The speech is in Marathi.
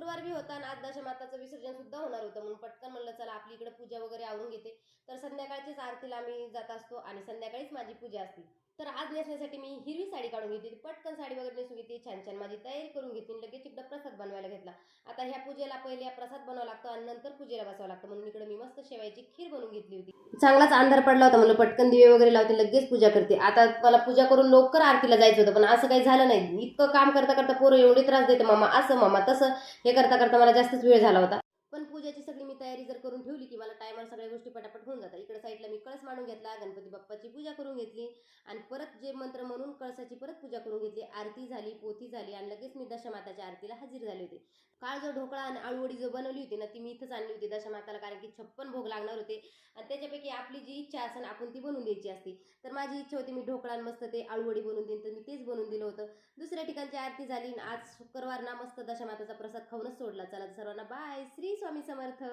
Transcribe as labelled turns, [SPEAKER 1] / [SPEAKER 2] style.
[SPEAKER 1] शुक्रवार बी होता आणि आज दशमाताचं विसर्जन सुद्धा होणार होतं, म्हणून पटकन म्हणलं चला आपली इकडे पूजा वगैरे आवरून घेते. तर संध्याकाळचीच आरतीला आम्ही जात असतो आणि संध्याकाळीच माझी पूजा असते. तर आज नेसण्यासाठी मी हिरवी साडी काढून घेतली, पटकन साडी वगैरे नेसून घेतली, छान छान माझी तयारी करून घेतली, लगेच इकडं प्रसाद बनवायला घेतला. आता ह्या पूजेला पहिले प्रसाद बनवावा लागतो आणि नंतर पूजेला बसावं लागतं, म्हणून इकडे मी मस्त शेवायची खीर बनवून घेतली होती. चांगलाच अंधार पडला होता, म्हणलं पटकन दिवे वगैरे लावते, लगेच पूजा करते. आता मला पूजा करून लवकर आरतीला जायचं होतं, पण असं काही झालं नाही. इतकं काम करता करता पोरं एवढे त्रास देते, मामा असं मामा तसं, हे करता करता मला जास्तच वेळ झाला होता. पण पूजेची सगळी मी तयारी जर करून ठेवली की मला टायमावर सगळ्या गोष्टी पटापट होऊन जातात. इकडे साईडला मी कळस मांडून घेतला, गणपती बाप्पाची पूजा करून घेतली आणि परत जे मंत्र म्हणून कळसाची परत पूजा करून घेतली. आरती झाली, पोथी झाली आणि लगेच मी दशमाताच्या आरतीला हजर झाले होते. काल जो ढोकळा आणि आळूवडी जो बनवली होती ना, ती मी इथंच आणली होती दशमाताला, कारण की 56 भोग लागणार होते आणि त्याच्यापैकी आपली जी इच्छा असेल आपण ती बनवून द्यायची असते. तर माझी इच्छा होती मी ढोकळा आणि मस्त ते आळूवडी बनवून देईन, तर मी तेच बनवून दिलं होतं. दुसऱ्या ठिकाणची आरती झाली आणि आज शुक्रवार ना, मस्त दशमाताचा प्रसाद खाऊनच सोडला. चला सर्वांना बाय. श्री स्वामी समर्थ.